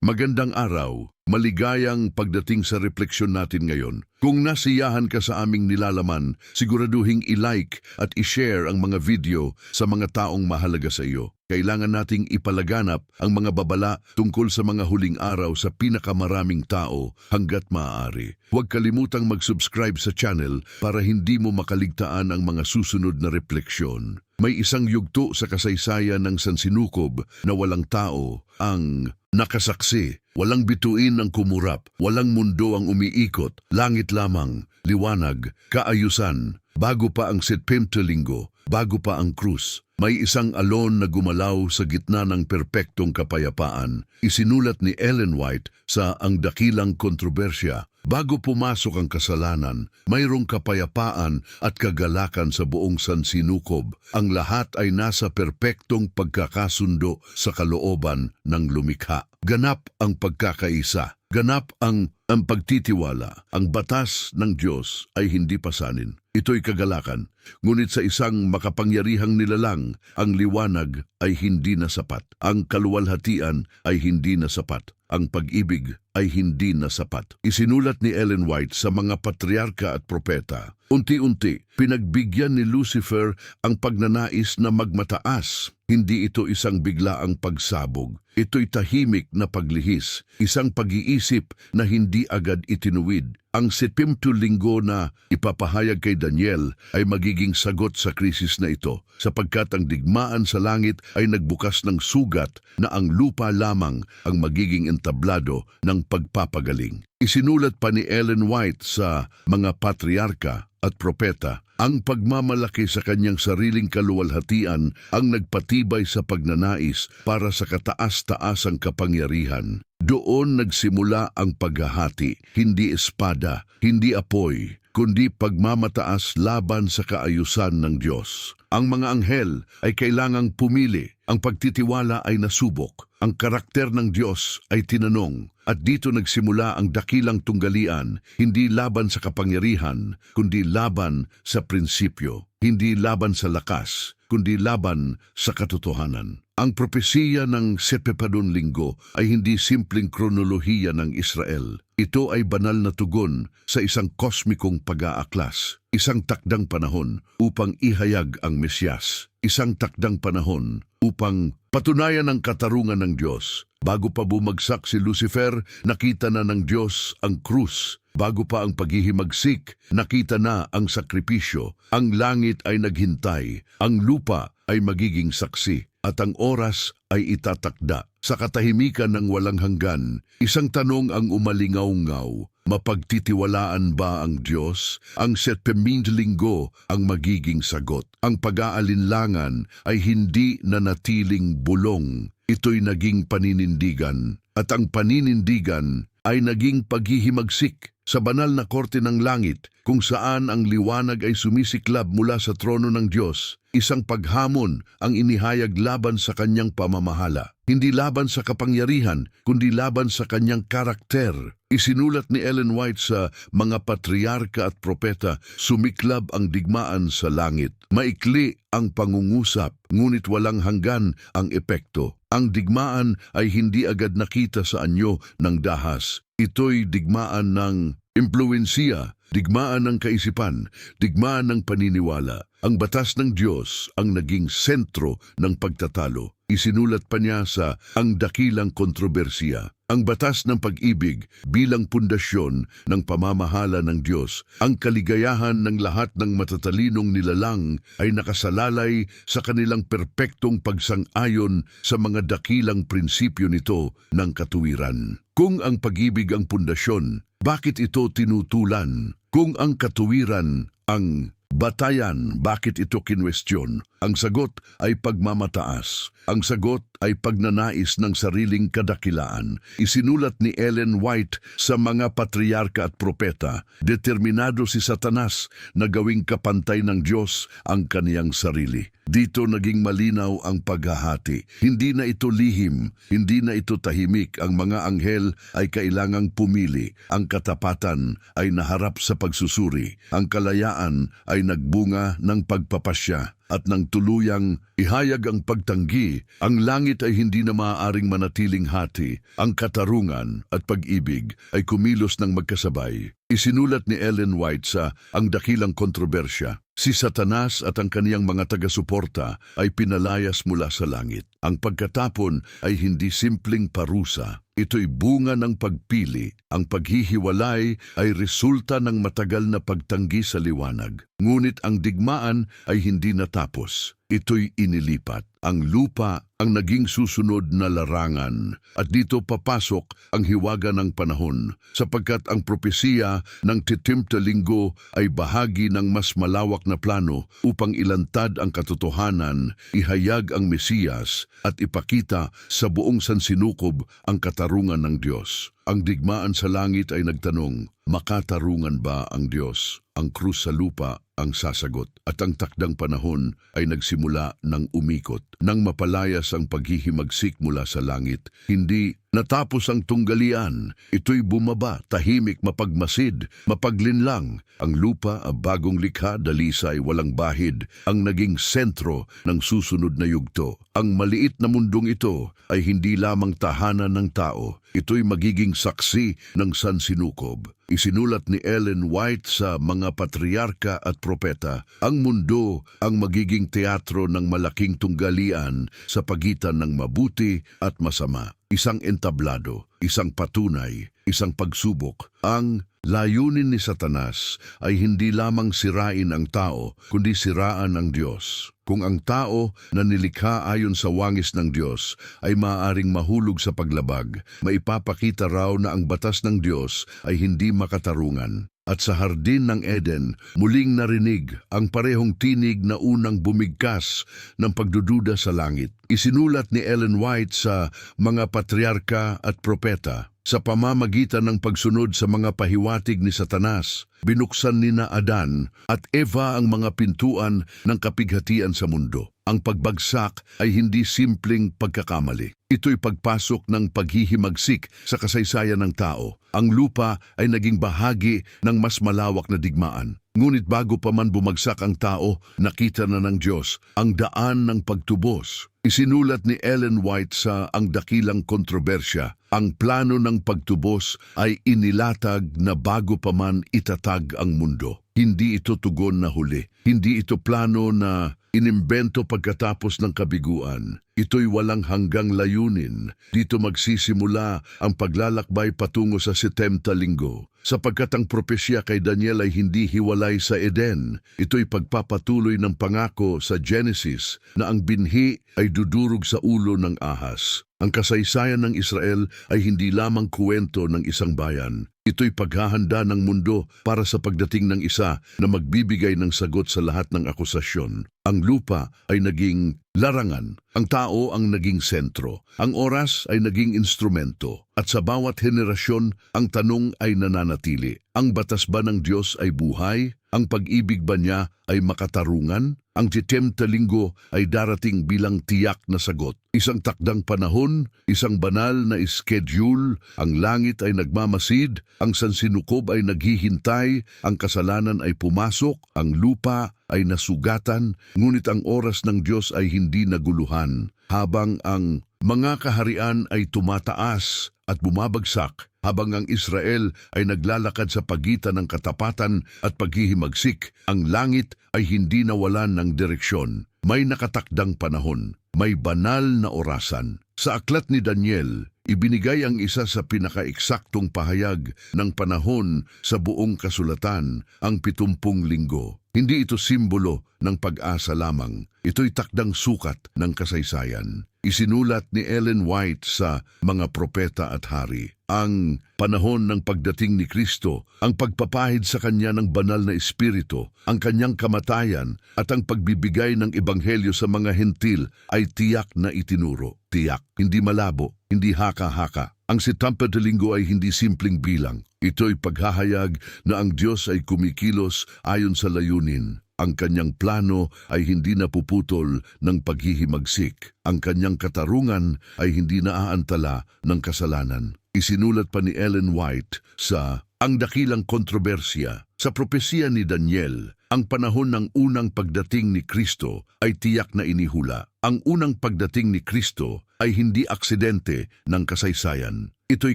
Magandang araw, maligayang pagdating sa refleksyon natin ngayon. Kung nasiyahan ka sa aming nilalaman, siguraduhing i-like at i-share ang mga video sa mga taong mahalaga sa iyo. Kailangan nating ipalaganap ang mga babala tungkol sa mga huling araw sa pinakamaraming tao hanggat maaari. Huwag kalimutang mag-subscribe sa channel para hindi mo makaligtaan ang mga susunod na refleksyon. May isang yugto sa kasaysayan ng sansinukob na walang tao ang nakasaksi. Walang bituin ang kumurap, walang mundo ang umiikot, langit lamang, liwanag, kaayusan. Bago pa ang September Linggo, bago pa ang krus, may isang alon na gumalaw sa gitna ng perpektong kapayapaan. Isinulat ni Ellen White sa Ang Dakilang Kontrobersya. Bago pumasok ang kasalanan, mayroong kapayapaan at kagalakan sa buong sansinukob. Ang lahat ay nasa perpektong pagkakasundo sa kalooban ng lumikha. Ganap ang pagkakaisa. Ganap ang pagtitiwala. Ang batas ng Diyos ay hindi pasanin. Ito'y kagalakan. Ngunit sa isang makapangyarihang nilalang, ang liwanag ay hindi na sapat. Ang kaluwalhatian ay hindi na sapat. Ang pag-ibig ay hindi na sapat. Isinulat ni Ellen White sa mga patriarka at propeta. Unti-unti, pinagbigyan ni Lucifer ang pagnanais na magmataas. Hindi ito isang biglaang pagsabog. Ito'y tahimik na paglihis, isang pag-iisip na hindi agad itinuwid. Ang September Linggo na ipapahayag kay Daniel ay magiging sagot sa krisis na ito, sapagkat ang digmaan sa langit ay nagbukas ng sugat na ang lupa lamang ang magiging entablado ng pagpapagaling. Isinulat pa ni Ellen White sa mga patriarka at propeta, ang pagmamalaki sa kanyang sariling kaluwalhatian ang nagpatibay sa pagnanais para sa kataas-taasang kapangyarihan. Doon nagsimula ang paghahati, hindi espada, hindi apoy, kundi pagmamataas laban sa kaayusan ng Diyos. Ang mga anghel ay kailangang pumili, ang pagtitiwala ay nasubok, ang karakter ng Diyos ay tinanong, at dito nagsimula ang dakilang tunggalian, hindi laban sa kapangyarihan, kundi laban sa prinsipyo, hindi laban sa lakas, kundi laban sa katotohanan. Ang propesiya ng September Linggo ay hindi simpleng kronolohiya ng Israel. Ito ay banal na tugon sa isang kosmikong pag-aaklas, isang takdang panahon upang ihayag ang Mesyas, isang takdang panahon upang patunayan ang katarungan ng Diyos. Bago pa bumagsak si Lucifer, nakita na ng Diyos ang krus. Bago pa ang paghihimagsik, nakita na ang sakripisyo. Ang langit ay naghintay, ang lupa ay magiging saksi, at ang oras ay itatakda. Sa katahimikan ng walang hanggan, isang tanong ang umalingaw-ngaw, mapagtitiwalaan ba ang Diyos? Ang September Linggo ang magiging sagot. Ang pag-aalinlangan ay hindi nanatiling bulong. Ito'y naging paninindigan, at ang paninindigan ay naging paghihimagsik sa banal na korte ng langit, kung saan ang liwanag ay sumisiklab mula sa trono ng Diyos. Isang paghamon ang inihayag laban sa kanyang pamamahala. Hindi laban sa kapangyarihan, kundi laban sa kanyang karakter. Isinulat ni Ellen White sa mga patriarka at propeta, sumiklab ang digmaan sa langit. Maikli ang pangungusap, ngunit walang hanggan ang epekto. Ang digmaan ay hindi agad nakita sa anyo ng dahas. Ito'y digmaan ng impluwensiya, digmaan ng kaisipan, digmaan ng paniniwala. Ang batas ng Diyos ang naging sentro ng pagtatalo. Isinulat pa niya sa Ang Dakilang Kontrobersya. Ang batas ng pag-ibig bilang pundasyon ng pamamahala ng Diyos. Ang kaligayahan ng lahat ng matatalinong nilalang ay nakasalalay sa kanilang perpektong pagsang-ayon sa mga dakilang prinsipyo nito ng katuwiran. Kung ang pag-ibig ang pundasyon, bakit ito tinutulan? Kung ang katuwiran ang batayan, bakit ito kinwestiyon? Ang sagot ay pagmamataas. Ang sagot ay pagnanais ng sariling kadakilaan. Isinulat ni Ellen White sa mga patriarka at propeta, determinado si Satanas na gawing kapantay ng Diyos ang kaniyang sarili. Dito naging malinaw ang paghahati. Hindi na ito lihim, hindi na ito tahimik. Ang mga anghel ay kailangang pumili. Ang katapatan ay naharap sa pagsusuri. Ang kalayaan ay nagbunga ng pagpapasya. at nang tuluyang ihayag ang pagtanggi, ang langit ay hindi na maaaring manatiling hati. Ang katarungan at pag-ibig ay kumilos ng magkasabay. Isinulat ni Ellen White sa Ang Dakilang Kontrobersya, si Satanas at ang kaniyang mga taga-suporta ay pinalayas mula sa langit. Ang pagkatapon ay hindi simpleng parusa. Ito'y bunga ng pagpili. Ang paghihiwalay ay resulta ng matagal na pagtanggi sa liwanag. Ngunit ang digmaan ay hindi natapos. Ito'y inilipat. Ang lupa ang naging susunod na larangan at dito papasok ang hiwaga ng panahon sapagkat ang propesiya ng titimta linggo ay bahagi ng mas malawak na plano upang ilantad ang katotohanan, ihayag ang Mesiyas at ipakita sa buong sansinukob ang katarungan ng Diyos. Ang digmaan sa langit ay nagtanong, makatarungan ba ang Diyos? Ang krus sa lupa ang sasagot at ang takdang panahon ay nagsimula ng umikot. Nang mapalayas ang paghihimagsik mula sa langit, hindi natapos ang tunggalian. Ito'y bumaba, tahimik, mapagmasid, mapaglinlang. Ang lupa, ang bagong likha, dalisay, walang bahid, ang naging sentro ng susunod na yugto. Ang maliit na mundong ito ay hindi lamang tahanan ng tao. Ito'y magiging saksi ng sansinukob. Isinulat ni Ellen White sa Mga Patriarka at Propeta, ang mundo ang magiging teatro ng malaking tunggalian sa pagitan ng mabuti at masama. Isang entablado, isang patunay, isang pagsubok. Ang layunin ni Satanas ay hindi lamang sirain ang tao, kundi siraan ang Diyos. Kung ang tao na nilikha ayon sa wangis ng Diyos ay maaaring mahulog sa paglabag, maipapakita raw na ang batas ng Diyos ay hindi makatarungan. At sa hardin ng Eden, muling narinig ang parehong tinig na unang bumigkas ng pagdududa sa langit. Isinulat ni Ellen White sa Mga Patriarka at Propeta, sa pamamagitan ng pagsunod sa mga pahiwatig ni Satanas, binuksan nina Adan at Eva ang mga pintuan ng kapighatian sa mundo. Ang pagbagsak ay hindi simpleng pagkakamali. Ito'y pagpasok ng paghihimagsik sa kasaysayan ng tao. Ang lupa ay naging bahagi ng mas malawak na digmaan. Ngunit bago pa man bumagsak ang tao, nakita na ng Diyos ang daan ng pagtubos. Isinulat ni Ellen White sa Ang Dakilang Kontrobersya, ang plano ng pagtubos ay inilatag na bago pa man itatag ang mundo. Hindi ito tugon na huli. Hindi ito plano na inimbento pagkatapos ng kabiguan. Ito'y walang hanggang layunin. Dito magsisimula ang paglalakbay patungo sa 70 linggo. Sapagkat ang propesya kay Daniel ay hindi hiwalay sa Eden. Ito'y pagpapatuloy ng pangako sa Genesis na ang binhi ay dudurog sa ulo ng ahas. Ang kasaysayan ng Israel ay hindi lamang kuwento ng isang bayan. Ito'y paghahanda ng mundo para sa pagdating ng isa na magbibigay ng sagot sa lahat ng akusasyon. Ang lupa ay naging larangan, ang tao ang naging sentro, ang oras ay naging instrumento, at sa bawat henerasyon ang tanong ay nananatili. Ang batas ba ng Diyos ay buhay? Ang pag-ibig ba niya ay makatarungan? Ang 70 linggo ay darating bilang tiyak na sagot. Isang takdang panahon, isang banal na schedule, ang langit ay nagmamasid, ang sansinukob ay naghihintay, ang kasalanan ay pumasok, ang lupa ay nasugatan, ngunit ang oras ng Diyos ay hindi naguluhan. Habang ang mga kaharian ay tumataas at bumabagsak, habang ang Israel ay naglalakad sa pagitan ng katapatan at paghihimagsik, ang langit ay hindi nawalan ng direksyon. May nakatakdang panahon, may banal na orasan. Sa aklat ni Daniel, ibinigay ang isa sa pinakaeksaktong pahayag ng panahon sa buong kasulatan, ang 70 linggo. Hindi ito simbolo ng pag-asa lamang. Ito'y takdang sukat ng kasaysayan. Isinulat ni Ellen White sa Mga Propeta at Hari, ang panahon ng pagdating ni Kristo, ang pagpapahid sa Kanya ng banal na Espiritu, ang Kanyang kamatayan at ang pagbibigay ng Ebanghelyo sa mga hentil ay tiyak na itinuro. Tiyak, hindi malabo, hindi haka-haka. Ang 70 linggo ay hindi simpleng bilang. Ito'y paghahayag na ang Diyos ay kumikilos ayon sa layunin. Ang Kanyang plano ay hindi napuputol ng paghihimagsik. Ang Kanyang katarungan ay hindi naaantala ng kasalanan. Isinulat pa ni Ellen White sa Ang Dakilang Kontrobersya, sa propesiya ni Daniel, Ang panahon ng unang pagdating ni Kristo ay tiyak na inihula. Ang unang pagdating ni Kristo ay hindi aksidente ng kasaysayan. Ito'y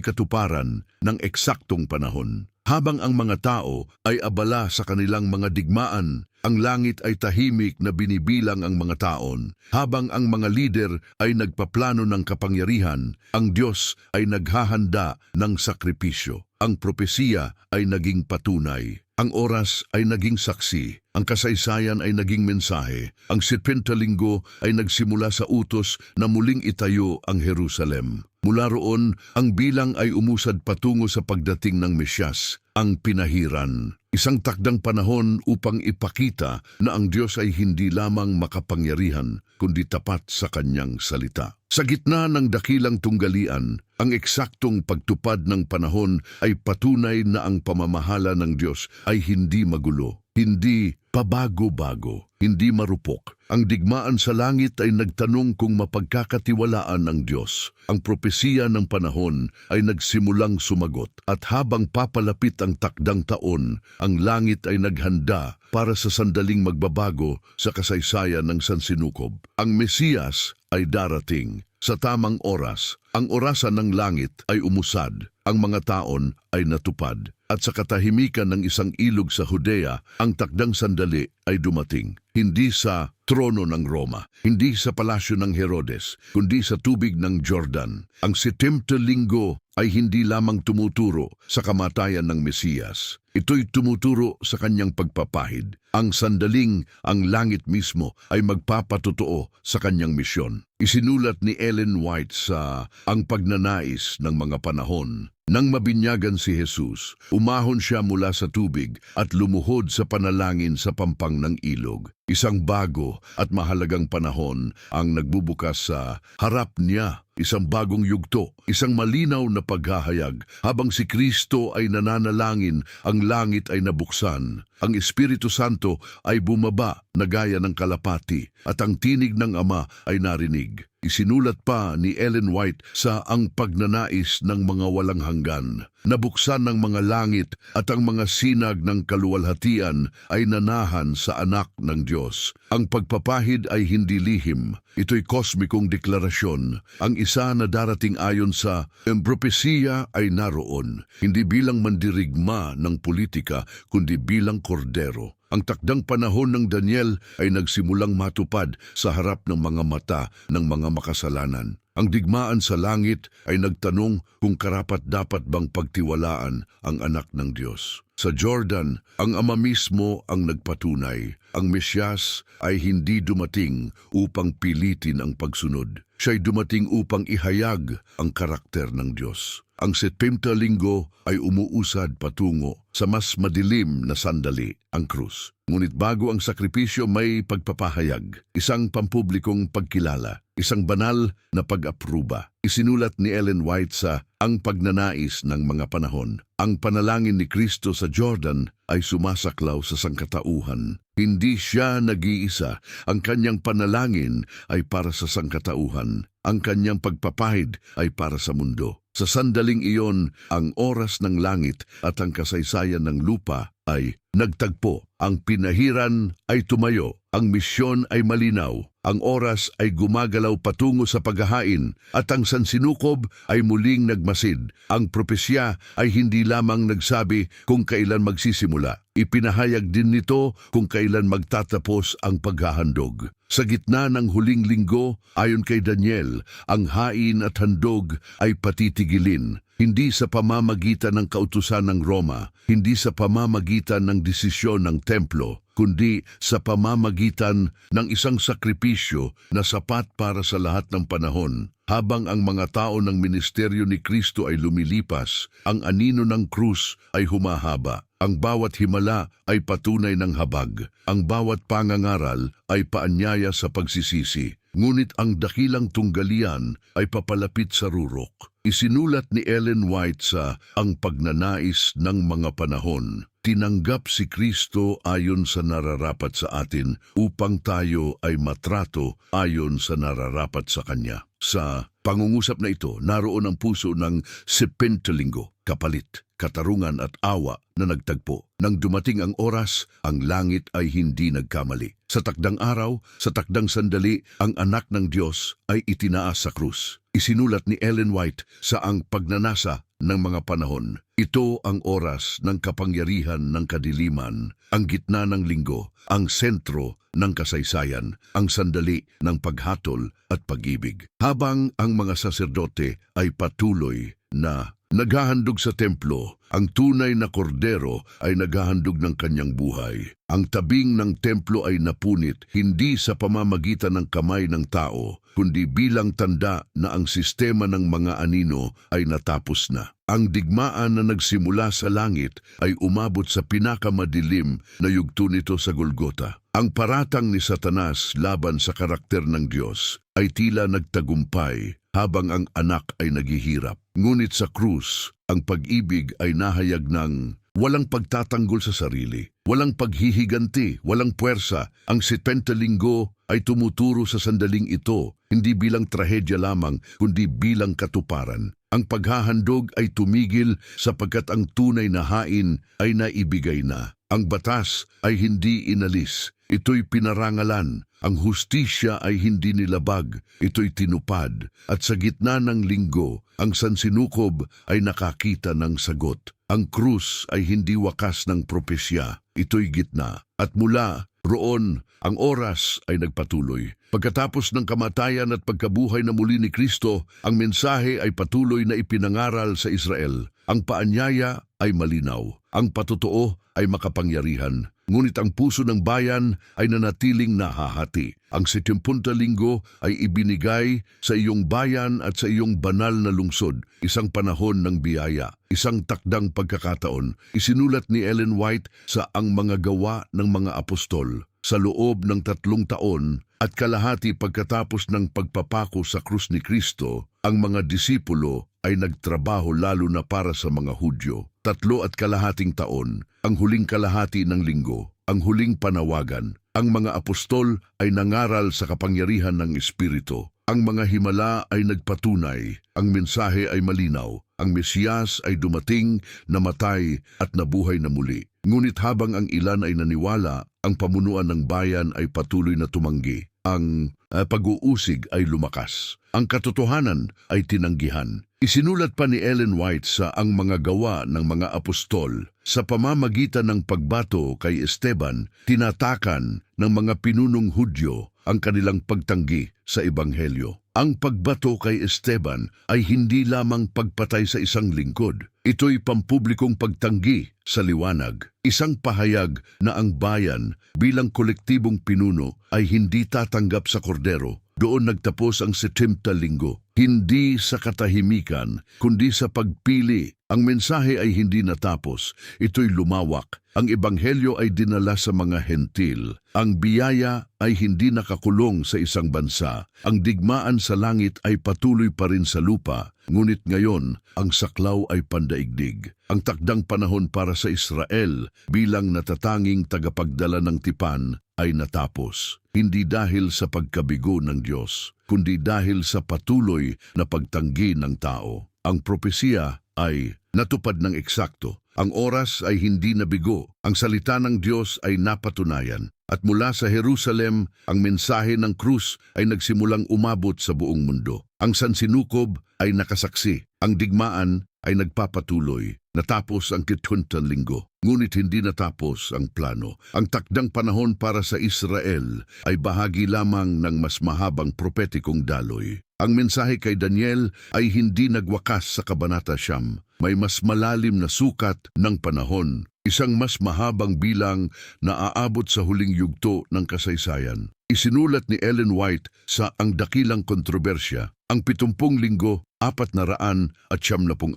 katuparan ng eksaktong panahon. Habang ang mga tao ay abala sa kanilang mga digmaan, ang langit ay tahimik na binibilang ang mga taon. Habang ang mga lider ay nagpaplano ng kapangyarihan, ang Diyos ay naghahanda ng sakripisyo. Ang propesiya ay naging patunay. Ang oras ay naging saksi. Ang kasaysayan ay naging mensahe. Ang 70 linggo ay nagsimula sa utos na muling itayo ang Jerusalem. Mula roon, ang bilang ay umusad patungo sa pagdating ng Mesyas, ang pinahiran. Isang takdang panahon upang ipakita na ang Diyos ay hindi lamang makapangyarihan, kundi tapat sa kanyang salita. Sa gitna ng dakilang tunggalian, ang eksaktong pagtupad ng panahon ay patunay na ang pamamahala ng Diyos ay hindi magulo, hindi pabago-bago, hindi marupok. Ang digmaan sa langit ay nagtanong kung mapagkakatiwalaan ng Diyos. Ang propesiya ng panahon ay nagsimulang sumagot at habang papalapit ang takdang taon, ang langit ay naghanda para sa sandaling magbabago sa kasaysayan ng sansinukob. Ang Mesiyas ay darating sa tamang oras. Ang orasan ng langit ay umusad, ang mga taon ay natupad. At sa katahimikan ng isang ilog sa Judea, ang takdang sandali ay dumating. Hindi sa trono ng Roma, hindi sa palasyo ng Herodes, kundi sa tubig ng Jordan. Ang 70 linggo ay hindi lamang tumuturo sa kamatayan ng Mesiyas. Ito'y tumuturo sa kanyang pagpapahid. Ang sandaling ang langit mismo ay magpapatotoo sa kanyang misyon. Isinulat ni Ellen White sa Ang Pagnanais ng Mga Panahon. Nang mabinyagan si Jesus, umahon siya mula sa tubig at lumuhod sa panalangin sa pampang ng ilog. Isang bago at mahalagang panahon ang nagbubukas sa harap niya. Isang bagong yugto, isang malinaw na paghahayag. Habang si Kristo ay nananalangin, ang langit ay nabuksan. Ang Espiritu Santo ay bumaba na gaya ng kalapati at ang tinig ng Ama ay narinig. Isinulat pa ni Ellen White sa Ang Pagnanais ng Mga Walang Hanggan. Nabuksan ng mga langit at ang mga sinag ng kaluwalhatian ay nanahan sa anak ng Diyos. Ang pagpapahid ay hindi lihim. Ito'y kosmikong deklarasyon. Ang isa na darating ayon sa propesiya ay naroon, hindi bilang mandirigma ng politika, kundi bilang kordero. Ang takdang panahon ng Daniel ay nagsimulang matupad sa harap ng mga mata ng mga makasalanan. Ang digmaan sa langit ay nagtanong kung karapat-dapat bang pagtiwalaan ang anak ng Diyos. Sa Jordan, ang Ama mismo ang nagpatunay. Ang Mesyas ay hindi dumating upang pilitin ang pagsunod. Siya'y dumating upang ihayag ang karakter ng Diyos. Ang 70 linggo ay umuusad patungo sa mas madilim na sandali, ang krus. Ngunit bago ang sakripisyo may pagpapahayag, isang pampublikong pagkilala, isang banal na pag-apruba. Isinulat ni Ellen White sa Ang Pagnanais ng Mga Panahon. Ang panalangin ni Kristo sa Jordan ay sumasaklaw sa sangkatauhan. Hindi siya nag-iisa. Ang kanyang panalangin ay para sa sangkatauhan. Ang kanyang pagpapahid ay para sa mundo. Sa sandaling iyon, ang oras ng langit at ang kasaysayan ng lupa ay nagtagpo. Ang pinahiran ay tumayo. Ang misyon ay malinaw. Ang oras ay gumagalaw patungo sa paghahain at ang sansinukob ay muling nagmasid. Ang propesya ay hindi lamang nagsabi kung kailan magsisimula. Ipinahayag din nito kung kailan magtatapos ang paghahandog. Sa gitna ng huling linggo, ayon kay Daniel, ang hain at handog ay patitigilin. Hindi sa pamamagitan ng kautusan ng Roma, hindi sa pamamagitan ng desisyon ng templo, kundi sa pamamagitan ng isang sakripisyo na sapat para sa lahat ng panahon. Habang ang mga tao ng ministeryo ni Kristo ay lumilipas, ang anino ng krus ay humahaba. Ang bawat himala ay patunay ng habag. Ang bawat pangangaral ay paanyaya sa pagsisisi. Ngunit ang dakilang tunggalian ay papalapit sa rurok. Isinulat ni Ellen White sa Ang Pagnanais ng Mga Panahon. Tinanggap si Kristo ayon sa nararapat sa atin upang tayo ay matrato ayon sa nararapat sa Kanya. Sa pangungusap na ito, naroon ang puso ng Septentlinggo, kapalit, katarungan at awa na nagtagpo. Nang dumating ang oras, ang langit ay hindi nagkamali. Sa takdang araw, sa takdang sandali, ang anak ng Diyos ay itinaas sa krus. Isinulat ni Ellen White sa Ang Pagnanasa ng Mga Panahon. Ito ang oras ng kapangyarihan ng kadiliman, ang gitna ng linggo, ang sentro ng kasaysayan, ang sandali ng paghatol at pag-ibig. Habang ang mga saserdote ay patuloy na naghahandog sa templo, ang tunay na kordero ay naghahandog ng kanyang buhay. Ang tabing ng templo ay napunit hindi sa pamamagitan ng kamay ng tao, kundi bilang tanda na ang sistema ng mga anino ay natapos na. Ang digmaan na nagsimula sa langit ay umabot sa pinakamadilim na yugto nito sa Golgota. Ang paratang ni Satanas laban sa karakter ng Diyos ay tila nagtagumpay habang ang anak ay naghihirap. Ngunit sa krus, ang pag-ibig ay nahayag ng walang pagtatanggol sa sarili, walang paghihiganti, walang puwersa. Ang 70 linggo ay tumuturo sa sandaling ito, hindi bilang trahedya lamang, kundi bilang katuparan. Ang paghahandog ay tumigil sapagkat ang tunay na hain ay naibigay na. Ang batas ay hindi inalis, ito'y pinarangalan. Ang hustisya ay hindi nilabag, ito'y tinupad. At sa gitna ng linggo, ang sansinukob ay nakakita ng sagot. Ang krus ay hindi wakas ng propesya, ito'y gitna. At mula roon, ang oras ay nagpatuloy. Pagkatapos ng kamatayan at pagkabuhay na muli ni Kristo, ang mensahe ay patuloy na ipinangaral sa Israel. Ang paanyaya ay malinaw, ang patotoo ay makapangyarihan. Ngunit ang puso ng bayan ay nanatiling nahahati. Ang 70 linggo ay ibinigay sa iyong bayan at sa iyong banal na lungsod, isang panahon ng biyaya, isang takdang pagkakataon. Isinulat ni Ellen White sa Ang Mga Gawa ng Mga Apostol. Sa loob ng 3 taon at kalahati pagkatapos ng pagpapako sa krus ni Kristo, ang mga disipulo ay nagtrabaho lalo na para sa mga Hudyo. 3 at kalahating taon, ang huling kalahati ng linggo, ang huling panawagan. Ang mga apostol ay nangaral sa kapangyarihan ng Espiritu. Ang mga himala ay nagpatunay, ang mensahe ay malinaw, ang Mesiyas ay dumating, namatay at nabuhay na muli. Ngunit habang ang ilan ay naniwala, ang pamunuan ng bayan ay patuloy na tumanggi. Ang pag-uusig ay lumakas. Ang katotohanan ay tinanggihan. Isinulat pa ni Ellen White sa Ang Mga Gawa ng Mga Apostol, sa pamamagitan ng pagbato kay Esteban, tinatakan ng mga pinunong Hudyo ang kanilang pagtanggi sa Ebanghelyo. Ang pagbato kay Esteban ay hindi lamang pagpatay sa isang lingkod. Ito'y pampublikong pagtanggi sa liwanag. Isang pahayag na ang bayan bilang kolektibong pinuno ay hindi tatanggap sa kordero. Doon nagtapos ang 70 linggo. Hindi sa katahimikan, kundi sa pagpili. Ang mensahe ay hindi natapos. Ito'y lumawak. Ang ebanghelyo ay dinala sa mga hentil. Ang biyaya ay hindi nakakulong sa isang bansa. Ang digmaan sa langit ay patuloy pa rin sa lupa. Ngunit ngayon, ang saklaw ay pandaigdig. Ang takdang panahon para sa Israel bilang natatanging tagapagdala ng tipan ay natapos. Hindi dahil sa pagkabigo ng Diyos, kundi dahil sa patuloy na pagtanggi ng tao. Ang propesiya ay natupad ng eksakto. Ang oras ay hindi nabigo. Ang salita ng Diyos ay napatunayan. At mula sa Jerusalem, ang mensahe ng krus ay nagsimulang umabot sa buong mundo. Ang sansinukob ay nakasaksi. Ang digmaan ay nagpapatuloy. Natapos ang 70 linggo. Ngunit hindi natapos ang plano. Ang takdang panahon para sa Israel ay bahagi lamang ng mas mahabang propetikong daloy. Ang mensahe kay Daniel ay hindi nagwakas sa Kabanata 9. May mas malalim na sukat ng panahon. Isang mas mahabang bilang na aabot sa huling yugto ng kasaysayan. Isinulat ni Ellen White sa Ang Dakilang Kontrobersya, ang 70 linggo, 490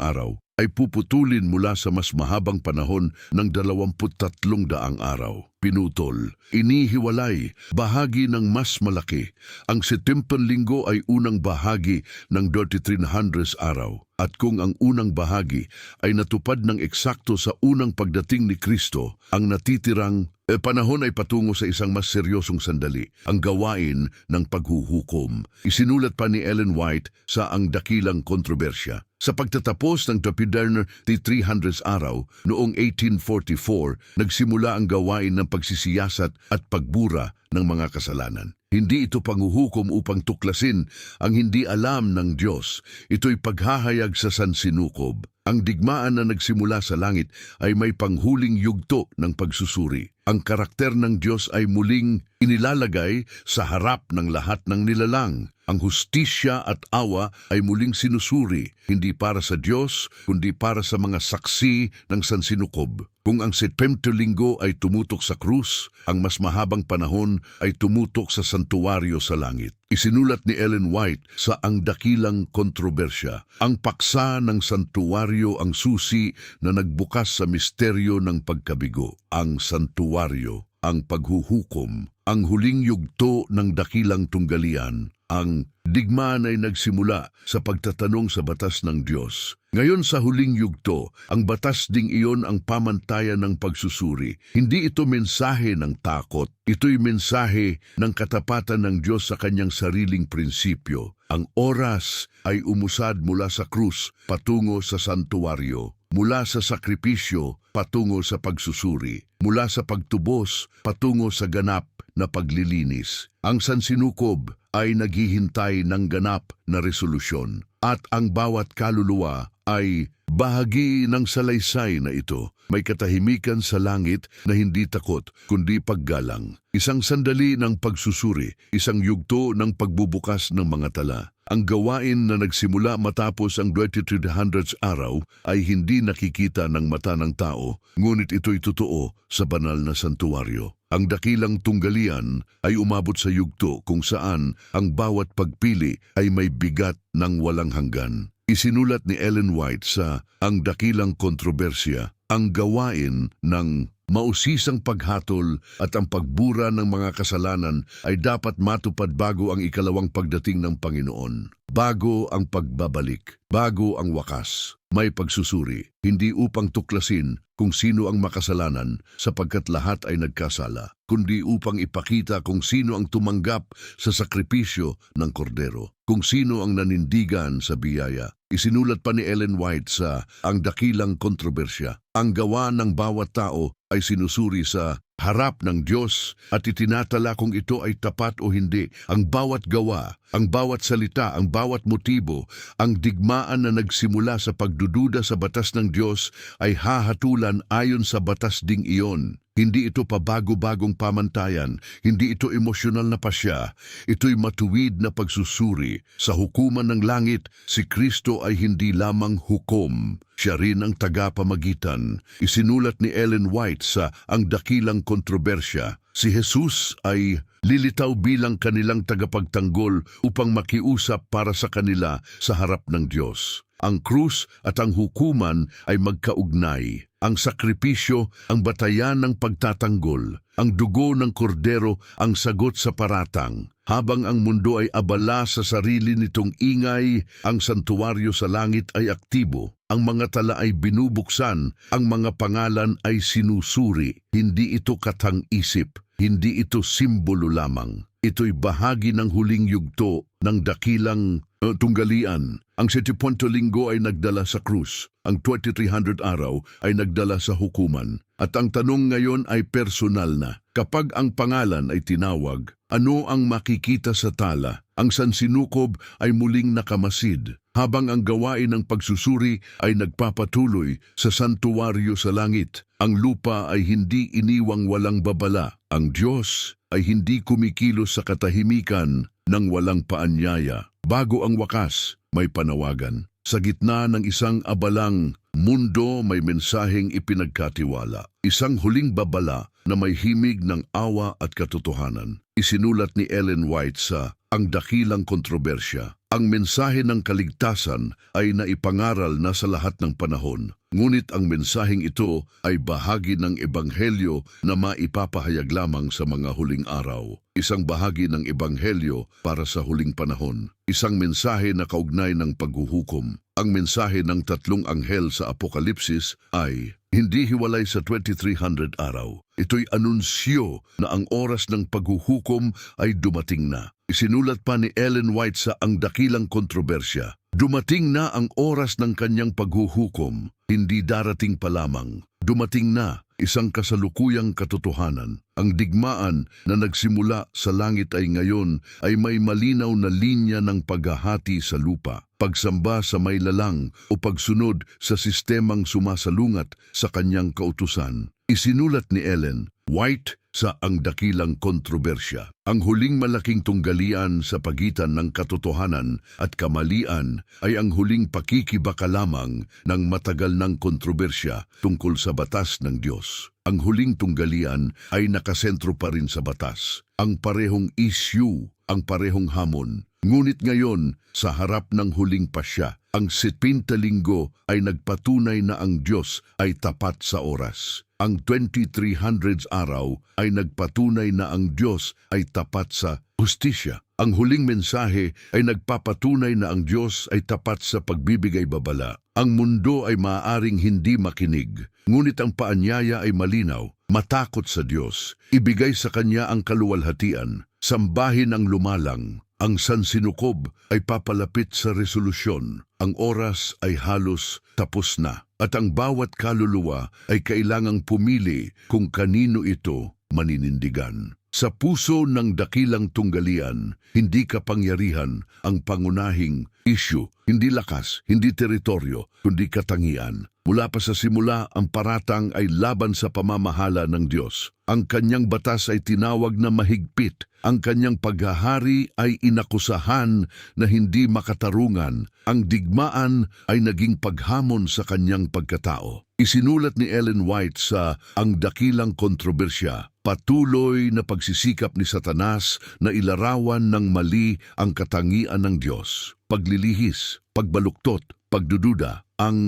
araw, ay puputulin mula sa mas mahabang panahon ng 23 daang araw. pinutol, inihiwalay, bahagi ng mas malaki. Ang 70 linggo ay unang bahagi ng 2300 araw. At kung ang unang bahagi ay natupad ng eksakto sa unang pagdating ni Kristo, ang natitirang panahon ay patungo sa isang mas seryosong sandali, ang gawain ng paghuhukom. Isinulat pa ni Ellen White sa Ang Dakilang Kontrobersya. Sa pagtatapos ng 300 araw noong 1844, nagsimula ang gawain ng pagsisiyasat at pagbura ng mga kasalanan. Hindi ito panghuhukom upang tuklasin ang hindi alam ng Diyos. Ito'y paghahayag sa sansinukob. Ang digmaan na nagsimula sa langit ay may panghuling yugto ng pagsusuri. Ang karakter ng Diyos ay muling inilalagay sa harap ng lahat ng nilalang. Ang hustisya at awa ay muling sinusuri, hindi para sa Diyos, kundi para sa mga saksi ng sansinukob. Kung ang 70 linggo ay tumutok sa krus, ang mas mahabang panahon ay tumutok sa santuwaryo sa langit. Isinulat ni Ellen White sa Ang Dakilang Kontrobersya, ang paksa ng santuwaryo ang susi na nagbukas sa misteryo ng pagkabigo. Ang santuwaryo, ang paghuhukom, ang huling yugto ng dakilang tunggalian. Ang digmaan ay nagsimula sa pagtatanong sa batas ng Diyos. Ngayon sa huling yugto, ang batas ding iyon ang pamantayan ng pagsusuri. Hindi ito mensahe ng takot. Ito'y mensahe ng katapatan ng Diyos sa kanyang sariling prinsipyo. Ang oras ay umusad mula sa krus patungo sa santuwaryo, mula sa sakripisyo patungo sa pagsusuri, mula sa pagtubos patungo sa ganap na paglilinis. Ang sansinukob ay naghihintay ng ganap na resolusyon at ang bawat kaluluwa ay bahagi ng salaysay na ito. May katahimikan sa langit na hindi takot kundi paggalang. Isang sandali ng pagsusuri, isang yugto ng pagbubukas ng mga tala. Ang gawain na nagsimula matapos ang 2300 araw ay hindi nakikita ng mata ng tao, ngunit ito'y totoo sa banal na santuwaryo. Ang dakilang tunggalian ay umabot sa yugto kung saan ang bawat pagpili ay may bigat ng walang hanggan. Isinulat ni Ellen White sa Ang Dakilang Kontrobersya, ang gawain ng mausisang paghatol at ang pagbura ng mga kasalanan ay dapat matupad bago ang ikalawang pagdating ng Panginoon. Bago ang pagbabalik, bago ang wakas, may pagsusuri, hindi upang tuklasin kung sino ang makasalanan sapagkat lahat ay nagkasala, kundi upang ipakita kung sino ang tumanggap sa sakripisyo ng kordero, kung sino ang nanindigan sa biyaya. Isinulat pa ni Ellen White sa Ang Dakilang Kontrobersya, ang gawa ng bawat tao ay sinusuri sa harap ng Diyos at itinatala kung ito ay tapat o hindi. Ang bawat gawa, ang bawat salita, ang bawat motibo, ang digmaan na nagsimula sa pagdududa sa batas ng Diyos ay hahatulan ayon sa batas ding iyon. Hindi ito pabago-bagong pamantayan, hindi ito emosyonal na pasya, ito'y matuwid na pagsusuri. Sa hukuman ng langit, si Kristo ay hindi lamang hukom, siya rin ang tagapamagitan. Isinulat ni Ellen White sa Ang Dakilang Kontrobersya, si Jesus ay lilitaw bilang kanilang tagapagtanggol upang makiusap para sa kanila sa harap ng Diyos. Ang krus at ang hukuman ay magkaugnay. Ang sakripisyo, ang batayan ng pagtatanggol. Ang dugo ng kordero, ang sagot sa paratang. Habang ang mundo ay abala sa sarili nitong ingay, ang santuwaryo sa langit ay aktibo. Ang mga tala ay binubuksan, ang mga pangalan ay sinusuri. Hindi ito katang-isip, hindi ito simbolo lamang. Ito'y bahagi ng huling yugto ng dakilang tunggalian. Ang 70 linggo ay nagdala sa krus. Ang 2300 araw ay nagdala sa hukuman. At ang tanong ngayon ay personal na. Kapag ang pangalan ay tinawag, ano ang makikita sa tala? Ang sansinukob ay muling nakamasid, habang ang gawain ng pagsusuri ay nagpapatuloy sa santuwaryo sa langit. Ang lupa ay hindi iniwang walang babala. Ang Diyos ay hindi kumikilos sa katahimikan ng walang paanyaya. Bago ang wakas, may panawagan. Sa gitna ng isang abalang Mundo may mensaheng ipinagkatiwala. Isang huling babala na may himig ng awa at katotohanan. Isinulat ni Ellen White sa Ang Dakilang Kontrobersya. Ang mensahe ng kaligtasan ay naipangaral na sa lahat ng panahon. Ngunit ang mensaheng ito ay bahagi ng ebanghelyo na maipapahayag lamang sa mga huling araw. Isang bahagi ng ebanghelyo para sa huling panahon. Isang mensahe na kaugnay ng paghuhukom. Ang mensahe ng tatlong anghel sa Apokalipsis ay hindi hiwalay sa 2300 araw. Ito'y anunsyo na ang oras ng paghuhukom ay dumating na. Isinulat pa ni Ellen White sa Ang Dakilang Kontrobersya. Dumating na ang oras ng kanyang paghuhukom, hindi darating pa lamang. Dumating na, isang kasalukuyang katotohanan. Ang digmaan na nagsimula sa langit ay ngayon ay may malinaw na linya ng paghahati sa lupa, pagsamba sa may lalang o pagsunod sa sistemang sumasalungat sa kanyang kautusan. Isinulat ni Ellen White sa Ang Dakilang Kontrobersya. Ang huling malaking tunggalian sa pagitan ng katotohanan at kamalian ay ang huling pakikibaka lamang ng matagal ng kontrobersya tungkol sa batas ng Diyos. Ang huling tunggalian ay nakasentro pa rin sa batas. Ang parehong issue, ang parehong hamon. Ngunit ngayon, sa harap ng huling pasya, ang 70 linggo ay nagpatunay na ang Diyos ay tapat sa oras. Ang 2300 araw ay nagpatunay na ang Diyos ay tapat sa hustisya. Ang huling mensahe ay nagpapatunay na ang Diyos ay tapat sa pagbibigay babala. Ang mundo ay maaaring hindi makinig, ngunit ang paanyaya ay malinaw. Matakot sa Diyos, ibigay sa Kanya ang kaluwalhatian, sambahin ang lumalang. Ang sansinukob ay papalapit sa resolusyon. Ang oras ay halos tapos na. At ang bawat kaluluwa ay kailangang pumili kung kanino ito maninindigan. Sa puso ng dakilang tunggalian, hindi kapangyarihan ang pangunahing issue, hindi lakas, hindi teritoryo, kundi katangian. Mula pa sa simula, ang paratang ay laban sa pamamahala ng Diyos. Ang kanyang batas ay tinawag na mahigpit. Ang kanyang paghahari ay inakusahan na hindi makatarungan. Ang digmaan ay naging paghamon sa kanyang pagkatao. Isinulat ni Ellen White sa Ang Dakilang Kontrobersya, patuloy na pagsisikap ni Satanas na ilarawan ng mali ang katangian ng Diyos. Paglilihis, pagbaluktot, pagdududa. Ang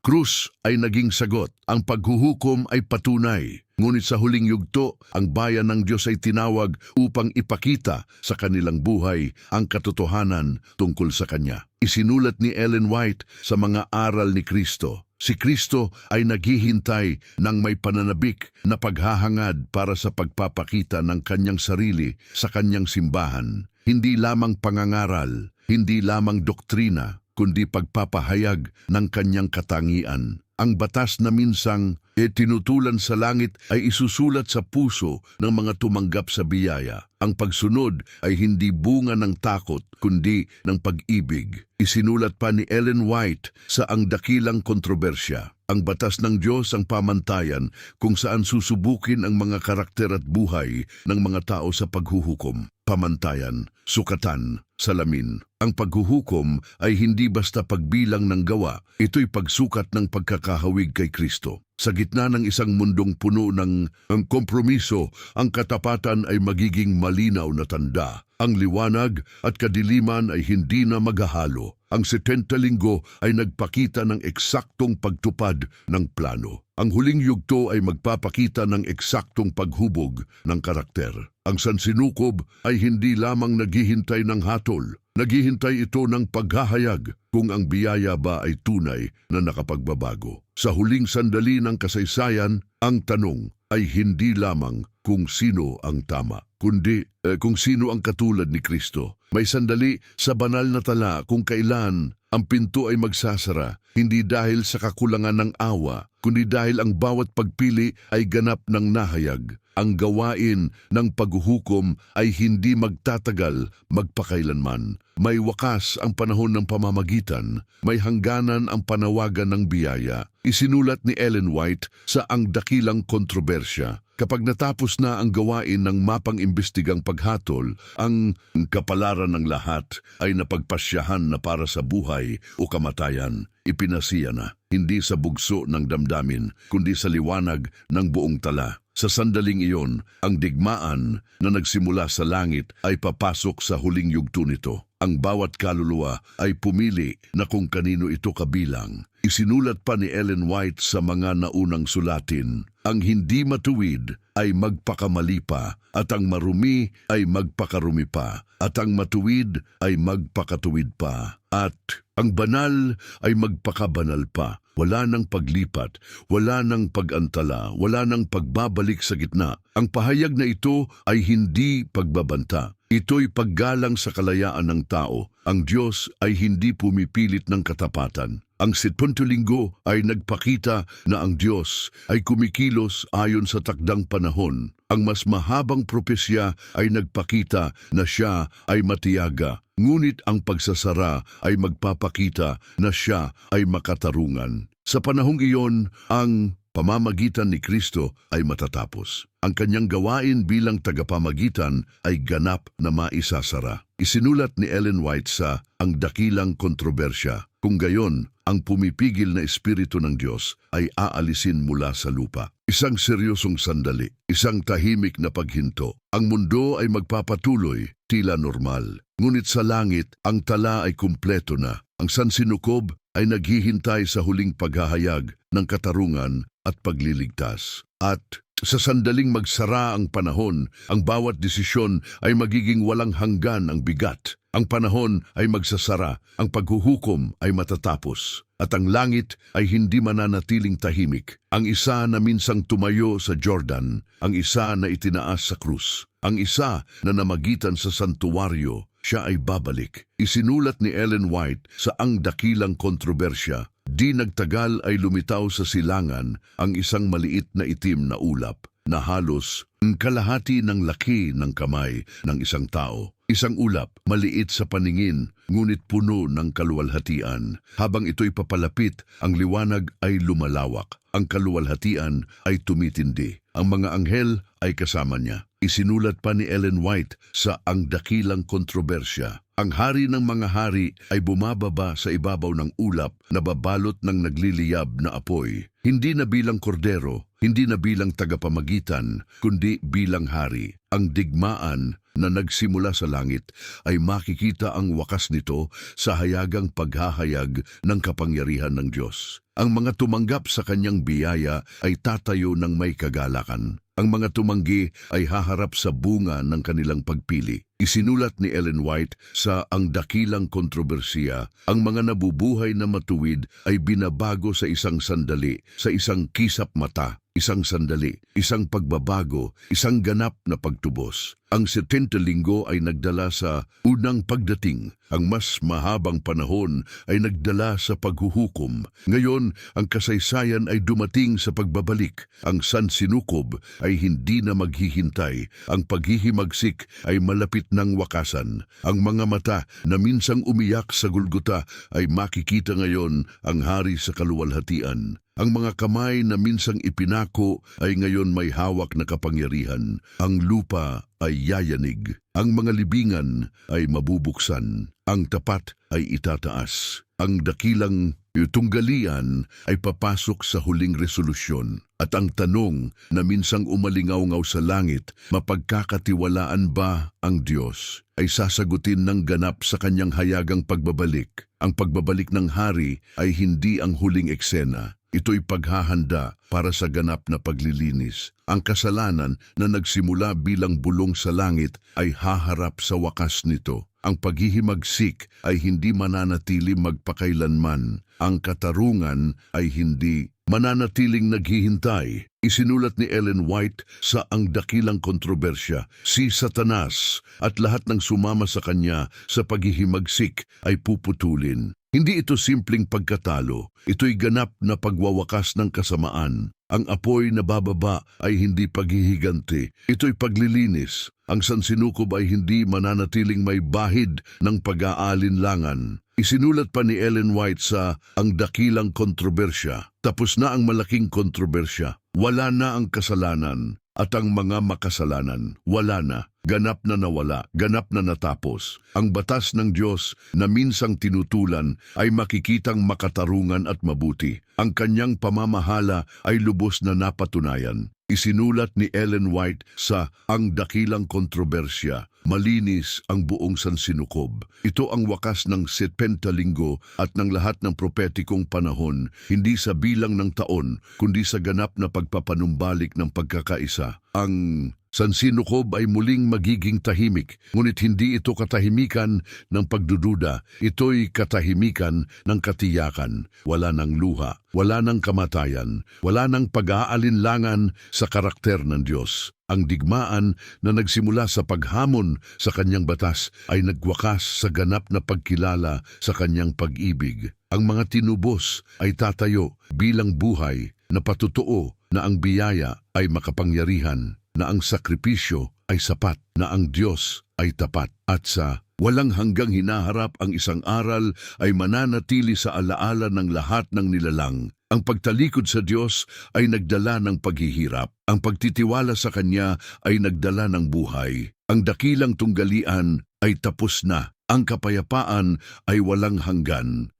krus ay naging sagot. Ang paghuhukom ay patunay. Ngunit sa huling yugto, ang bayan ng Diyos ay tinawag upang ipakita sa kanilang buhay ang katotohanan tungkol sa Kanya. Isinulat ni Ellen White sa Mga Aral ni Kristo. Si Kristo ay naghihintay ng may pananabik na paghahangad para sa pagpapakita ng Kanyang sarili sa Kanyang simbahan. Hindi lamang pangangaral, hindi lamang doktrina, kundi pagpapahayag ng Kanyang katangian. Ang batas na minsang tinutulan sa langit ay isusulat sa puso ng mga tumanggap sa biyaya. Ang pagsunod ay hindi bunga ng takot, kundi ng pag-ibig. Isinulat pa ni Ellen White sa Ang Dakilang Kontrobersya. Ang batas ng Diyos ang pamantayan kung saan susubukin ang mga karakter at buhay ng mga tao sa paghuhukom. Pamantayan, sukatan, salamin. Ang paghuhukom ay hindi basta pagbilang ng gawa, ito'y pagsukat ng pagkakahawig kay Kristo. Sa gitna ng isang mundong puno ng kompromiso, ang katapatan ay magiging malinaw na tanda. Ang liwanag at kadiliman ay hindi na maghahalo. Ang 70 linggo ay nagpakita ng eksaktong pagtupad ng plano. Ang huling yugto ay magpapakita ng eksaktong paghubog ng karakter. Ang sansinukob ay hindi lamang naghihintay ng hatol. Naghihintay ito ng paghahayag kung ang biyaya ba ay tunay na nakapagbabago. Sa huling sandali ng kasaysayan, ang tanong ay hindi lamang kung sino ang tama, kundi kung sino ang katulad ni Kristo. May sandali sa banal na tala kung kailan ang pinto ay magsasara, hindi dahil sa kakulangan ng awa, kundi dahil ang bawat pagpili ay ganap ng nahayag. Ang gawain ng paghuhukom ay hindi magtatagal magpakailanman. May wakas ang panahon ng pamamagitan, may hangganan ang panawagan ng biyaya. Isinulat ni Ellen White sa Ang Dakilang Kontrobersya. Kapag natapos na ang gawain ng mapang-imbestigang paghatol, ang kapalaran ng lahat ay napagpasyahan na para sa buhay o kamatayan. ipinasiya na, hindi sa bugso ng damdamin, kundi sa liwanag ng buong tala. Sa sandaling iyon, ang digmaan na nagsimula sa langit ay papasok sa huling yugto nito. Ang bawat kaluluwa ay pumili na kung kanino ito kabilang. Isinulat pa ni Ellen White sa mga naunang sulatin, ang hindi matuwid ay magpakamali pa, at ang marumi ay magpakarumi pa, at ang matuwid ay magpakatuwid pa, at ang banal ay magpakabanal pa. Wala nang paglipat, wala nang pag-antala, wala nang pagbabalik sa gitna. Ang pahayag na ito ay hindi pagbabanta. Ito'y paggalang sa kalayaan ng tao. Ang Diyos ay hindi pumipilit ng katapatan. Ang 7 linggo ay nagpakita na ang Diyos ay kumikilos ayon sa takdang panahon. Ang mas mahabang propesya ay nagpakita na siya ay matiyaga. Ngunit ang pagsasara ay magpapakita na siya ay makatarungan. Sa panahong iyon, ang pamamagitan ni Kristo ay matatapos. Ang kanyang gawain bilang tagapamagitan ay ganap na maisasara. Isinulat ni Ellen White sa Ang Dakilang Kontrobersya. Kung gayon, ang pumipigil na espiritu ng Diyos ay aalisin mula sa lupa. Isang seryosong sandali, isang tahimik na paghinto. Ang mundo ay magpapatuloy, tila normal. Ngunit sa langit, ang tala ay kumpleto na. Ang sansinukob ay naghihintay sa huling paghahayag ng katarungan at pagliligtas. At sa sandaling magsara ang panahon, ang bawat desisyon ay magiging walang hanggan ang bigat. Ang panahon ay magsasara, ang paghuhukom ay matatapos, at ang langit ay hindi mananatiling tahimik. Ang isa na minsang tumayo sa Jordan, ang isa na itinaas sa krus, ang isa na namagitan sa santuwaryo, siya ay babalik. Isinulat ni Ellen White sa Ang Dakilang Kontrobersya, di nagtagal ay lumitaw sa silangan ang isang maliit na itim na ulap na halos ang kalahati ng laki ng kamay ng isang tao. Isang ulap, maliit sa paningin, ngunit puno ng kaluwalhatian. Habang ito'y papalapit, ang liwanag ay lumalawak. Ang kaluwalhatian ay tumitindi. Ang mga anghel ay kasama niya. Isinulat pa ni Ellen White sa Ang Dakilang Kontrobersya. Ang hari ng mga hari ay bumababa sa ibabaw ng ulap na babalot ng nagliliyab na apoy. Hindi na bilang kordero, hindi na bilang tagapamagitan, kundi bilang hari. Ang digmaan na nagsimula sa langit ay makikita ang wakas nito sa hayagang paghahayag ng kapangyarihan ng Diyos. Ang mga tumanggap sa kanyang biyaya ay tatayo ng may kagalakan. Ang mga tumanggi ay haharap sa bunga ng kanilang pagpili. Isinulat ni Ellen White sa Ang Dakilang Kontrobersiya, ang mga nabubuhay na matuwid ay binabago sa isang sandali, sa isang kisap mata, isang sandali, isang pagbabago, isang ganap na pagtubos. Ang 70 linggo ay nagdala sa unang pagdating. Ang mas mahabang panahon ay nagdala sa paghuhukom. Ngayon, ang kasaysayan ay dumating sa pagbabalik. Ang sansinukob ay hindi na maghihintay. Ang paghihimagsik ay malapit ng wakasan. Ang mga mata na minsang umiyak sa Golgota ay makikita ngayon ang hari sa kaluwalhatian. Ang mga kamay na minsang ipinako ay ngayon may hawak na kapangyarihan. Ang lupa ay yayanig. Ang mga libingan ay mabubuksan. Ang tapat ay itataas. Ang dakilang tunggalian ay papasok sa huling resolusyon. At ang tanong na minsang umalingaw-ngaw sa langit, mapagkakatiwalaan ba ang Diyos, ay sasagutin ng ganap sa kanyang hayagang pagbabalik. Ang pagbabalik ng hari ay hindi ang huling eksena. Ito'y paghahanda para sa ganap na paglilinis. Ang kasalanan na nagsimula bilang bulong sa langit ay haharap sa wakas nito. Ang paghihimagsik ay hindi mananatili magpakailanman. Ang katarungan ay hindi mananatiling naghihintay. Isinulat ni Ellen White sa Ang Dakilang Kontrobersya, si Satanas at lahat ng sumama sa kanya sa paghihimagsik ay puputulin. Hindi ito simpleng pagkatalo, ito'y ganap na pagwawakas ng kasamaan. Ang apoy na bababa ay hindi paghihiganti, ito'y paglilinis. Ang sansinukob ay hindi mananatiling may bahid ng pag-aalinlangan. Isinulat pa ni Ellen White sa Ang Dakilang Kontrobersya, tapos na ang malaking kontrobersya. Wala na ang kasalanan. at ang mga makasalanan. Wala na. Ganap na nawala, ganap na natapos. Ang batas ng Diyos na minsang tinutulan ay makikitang makatarungan at mabuti. Ang kanyang pamamahala ay lubos na napatunayan. Isinulat ni Ellen White sa Ang Dakilang Kontrobersya, malinis ang buong sansinukob. Ito ang wakas ng 70 linggo at ng lahat ng propetikong panahon, hindi sa bilang ng taon, kundi sa ganap na pagpapanumbalik ng pagkakaisa. Ang sansinukob ay muling magiging tahimik, ngunit hindi ito katahimikan ng pagdududa. Ito'y katahimikan ng katiyakan. Wala ng luha, wala ng kamatayan, wala ng pag-aalinlangan sa karakter ng Diyos. Ang digmaan na nagsimula sa paghamon sa kanyang batas ay nagwakas sa ganap na pagkilala sa kanyang pag-ibig. Ang mga tinubos ay tatayo bilang buhay na patutoo na ang biyaya ay makapangyarihan, na ang sakripisyo ay sapat, na ang Diyos ay tapat. At sa walang hanggang hinaharap ang isang aral ay mananatili sa alaala ng lahat ng nilalang. Ang pagtalikod sa Diyos ay nagdala ng paghihirap. Ang pagtitiwala sa Kanya ay nagdala ng buhay. Ang dakilang tunggalian ay tapos na. Ang kapayapaan ay walang hanggan.